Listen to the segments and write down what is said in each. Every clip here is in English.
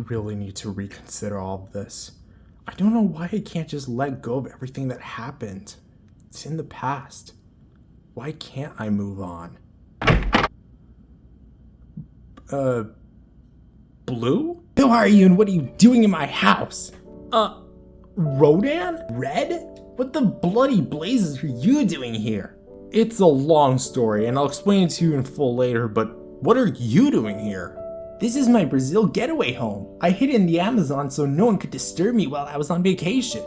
really need to reconsider all of this. I don't know why I can't just let go of everything that happened. It's in the past. Why can't I move on? Blue? Who are you and what are you doing in my house? Rodan? Red? What the bloody blazes are you doing here? It's a long story and I'll explain it to you in full later, but what are you doing here? This is my Brazil getaway home. I hid in the Amazon so no one could disturb me while I was on vacation.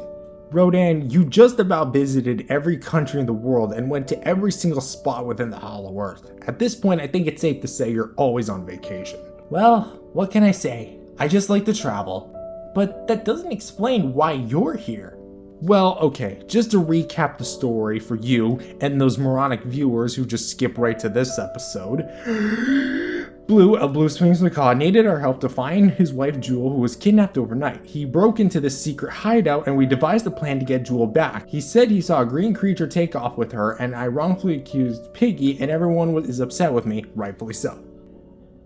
Rodan, you just about visited every country in the world and went to every single spot within the Hollow Earth. At this point, I think it's safe to say you're always on vacation. Well, what can I say? I just like to travel. But that doesn't explain why you're here. Well, okay, just to recap the story for you and those moronic viewers who just skip right to this episode. Blue Swings Macaw needed our help to find his wife Jewel, who was kidnapped overnight. He broke into this secret hideout and we devised a plan to get Jewel back. He said he saw a green creature take off with her and I wrongfully accused Piggy and everyone is upset with me, rightfully so.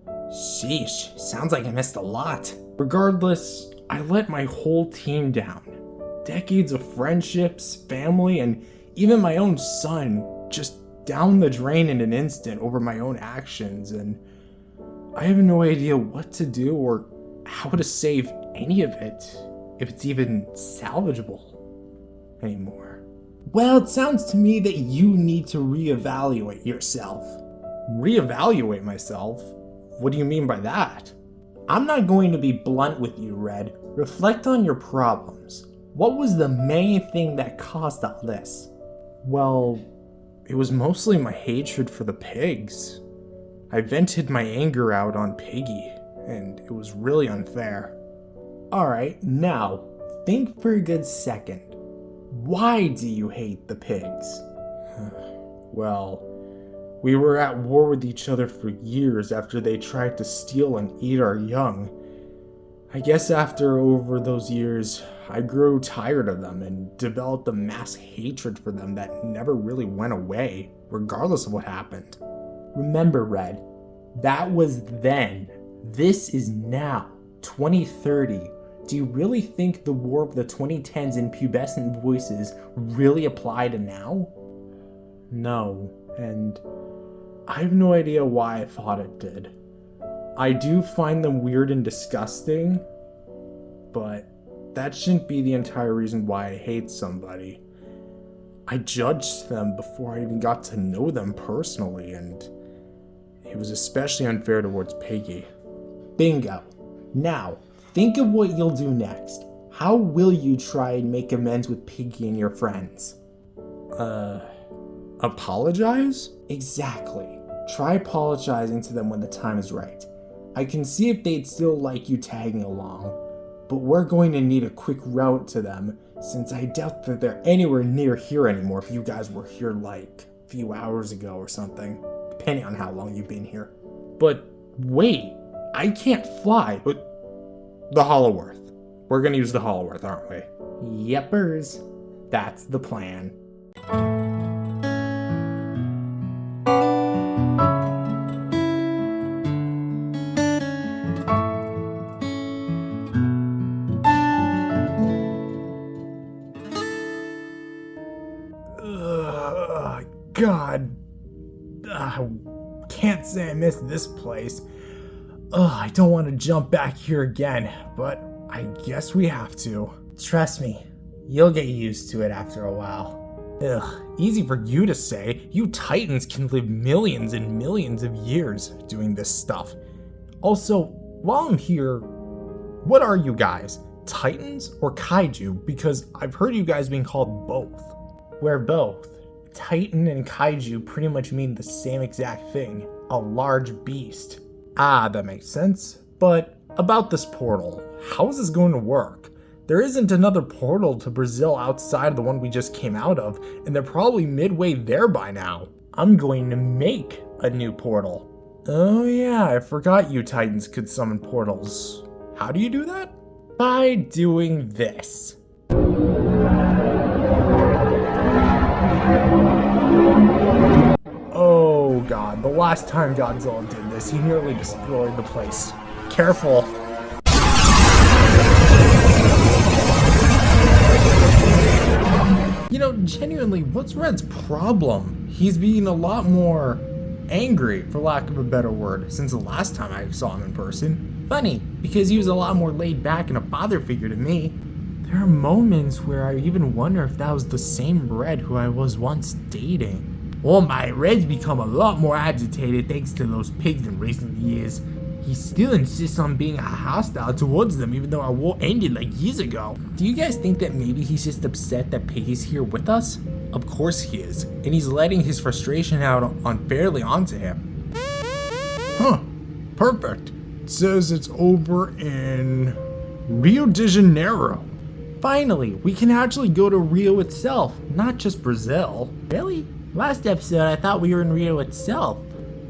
Sheesh, sounds like I missed a lot. Regardless, I let my whole team down. Decades of friendships, family, and even my own son just down the drain in an instant over my own actions, and I have no idea what to do or how to save any of it, if it's even salvageable anymore. Well, it sounds to me that you need to reevaluate yourself. Reevaluate myself? What do you mean by that? I'm not going to be blunt with you, Red. Reflect on your problems. What was the main thing that caused all this? Well, it was mostly my hatred for the pigs. I vented my anger out on Piggy, and it was really unfair. Alright, now, think for a good second. Why do you hate the pigs? Well, we were at war with each other for years after they tried to steal and eat our young. I guess after over those years, I grew tired of them and developed a mass hatred for them that never really went away, regardless of what happened. Remember, Red, that was then. This is now, 2030. Do you really think the war of the 2010s and pubescent voices really apply to now? No, and I have no idea why I thought it did. I do find them weird and disgusting, but that shouldn't be the entire reason why I hate somebody. I judged them before I even got to know them personally, and it was especially unfair towards Piggy. Bingo. Now, think of what you'll do next. How will you try and make amends with Piggy and your friends? Apologize? Exactly. Try apologizing to them when the time is right. I can see if they'd still like you tagging along, but we're going to need a quick route to them since I doubt that they're anywhere near here anymore if you guys were here like a few hours ago or something, depending on how long you've been here. But wait, I can't fly. The Hollow Earth. We're gonna use the Hollow Earth, aren't we? Yepers. That's the plan. God, can't say I missed this place. I don't want to jump back here again, but I guess we have to. Trust me, you'll get used to it after a while. Easy for you to say. You Titans can live millions and millions of years doing this stuff. Also, while I'm here, what are you guys? Titans or Kaiju? Because I've heard you guys being called both. We're both. Titan and Kaiju pretty much mean the same exact thing, a large beast. Ah, that makes sense. But about this portal, how is this going to work? There isn't another portal to Brazil outside of the one we just came out of, and they're probably midway there by now. I'm going to make a new portal. Oh yeah, I forgot you Titans could summon portals. How do you do that? By doing this. Oh god, the last time Godzilla did this, he nearly destroyed the place. Careful. But genuinely, what's Red's problem? He's being a lot more angry, for lack of a better word, since the last time I saw him in person. Funny, because he was a lot more laid back and a father figure to me. There are moments where I even wonder if that was the same Red who I was once dating. Well, my Red's become a lot more agitated thanks to those pigs in recent years. He still insists on being hostile towards them even though our war ended like years ago. Do you guys think that maybe he's just upset that Piggy's here with us? Of course he is, and he's letting his frustration out unfairly onto him. Huh, perfect. It says it's over in Rio de Janeiro. Finally, we can actually go to Rio itself, not just Brazil. Really? Last episode I thought we were in Rio itself.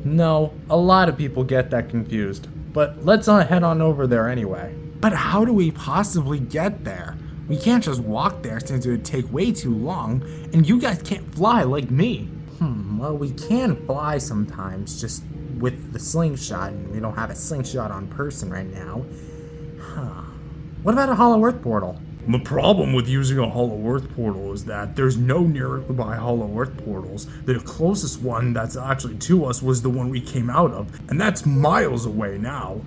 No, a lot of people get that confused, but let's head on over there anyway. But how do we possibly get there? We can't just walk there since it would take way too long, and you guys can't fly like me. Well, we can fly sometimes, just with the slingshot, and we don't have a slingshot on person right now. What about a Hollow Earth portal? The problem with using a Hollow Earth portal is that there's no nearby Hollow Earth portals. The closest one that's actually to us was the one we came out of, and that's miles away now.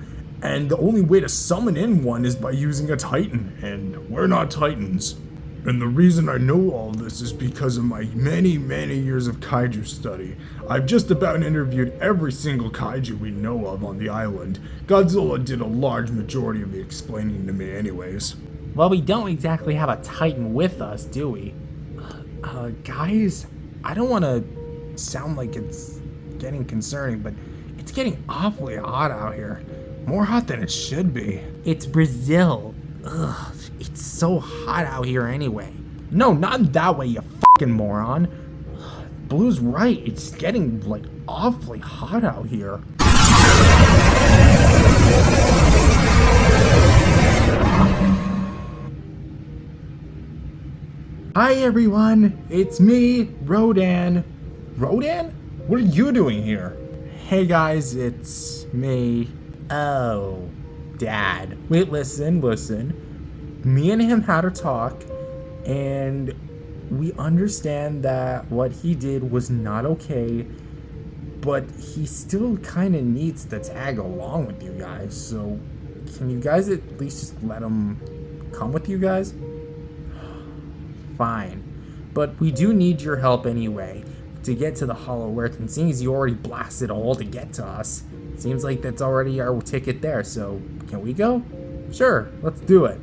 And the only way to summon in one is by using a Titan, and we're not Titans. And the reason I know all this is because of my many years of kaiju study. I've just about interviewed every single kaiju we know of on the island. Godzilla did a large majority of the explaining to me anyways. Well, we don't exactly have a Titan with us, do we? Guys, I don't want to sound like it's getting concerning, but it's getting awfully hot out here. More hot than it should be. It's Brazil. Ugh, it's so hot out here anyway. No, not in that way, you fucking moron. Blue's right, it's getting, like, awfully hot out here. Hi everyone, it's me, Rodan. Rodan? What are you doing here? Hey guys, it's me. Oh, Dad. Wait, listen. Me and him had a talk, and we understand that what he did was not okay, but he still kind of needs to tag along with you guys, so can you guys at least just let him come with you guys? Fine, but we do need your help anyway to get to the Hollow Earth, and seeing as you already blasted a hole to get to us, seems like that's already our ticket there, so can we go? Sure, let's do it.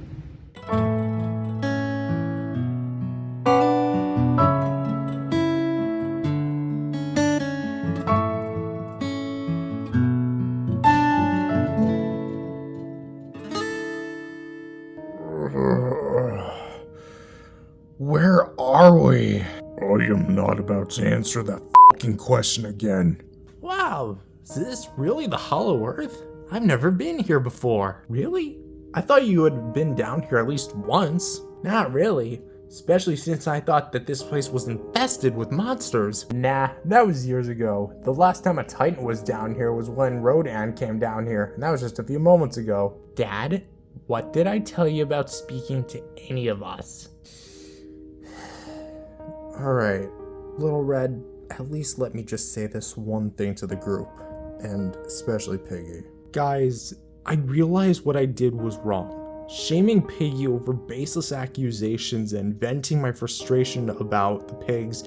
Where are we? I am not about to answer that fucking question again. Wow, is this really the Hollow Earth? I've never been here before. Really? I thought you had been down here at least once. Not really, especially since I thought that this place was infested with monsters. Nah, that was years ago. The last time a Titan was down here was when Rodan came down here, and that was just a few moments ago. Dad, what did I tell you about speaking to any of us? Alright, Little Red, at least let me just say this one thing to the group, and especially Piggy. Guys, I realize what I did was wrong. Shaming Piggy over baseless accusations and venting my frustration about the pigs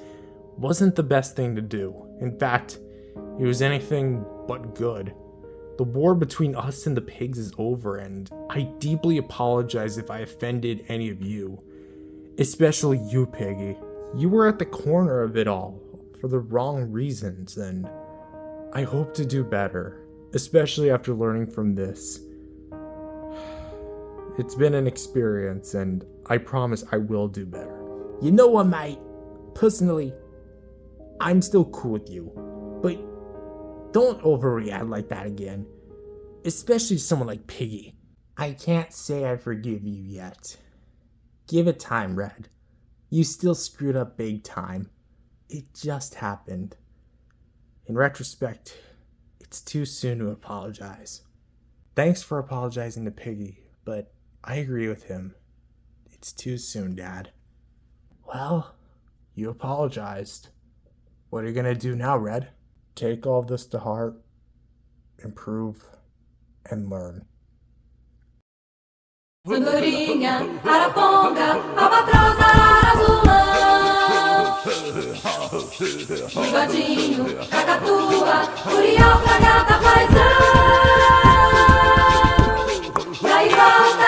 wasn't the best thing to do. In fact, it was anything but good. The war between us and the pigs is over, and I deeply apologize if I offended any of you. Especially you, Piggy. You were at the corner of it all for the wrong reasons, and I hope to do better, especially after learning from this. It's been an experience, and I promise I will do better. You know what, mate? Personally, I'm still cool with you, but don't overreact like that again, especially someone like Piggy. I can't say I forgive you yet. Give it time, Red. You still screwed up big time. It just happened. In retrospect, it's too soon to apologize. Thanks for apologizing to Piggy, but I agree with him. It's too soon, Dad. Well, You apologized. What are you gonna do now, Red? Take all this to heart, improve, and learn. Andorinha, araponga, albatroz, azulão. Bigodinho, cacatua, curial, fragata, paisão. E aí volta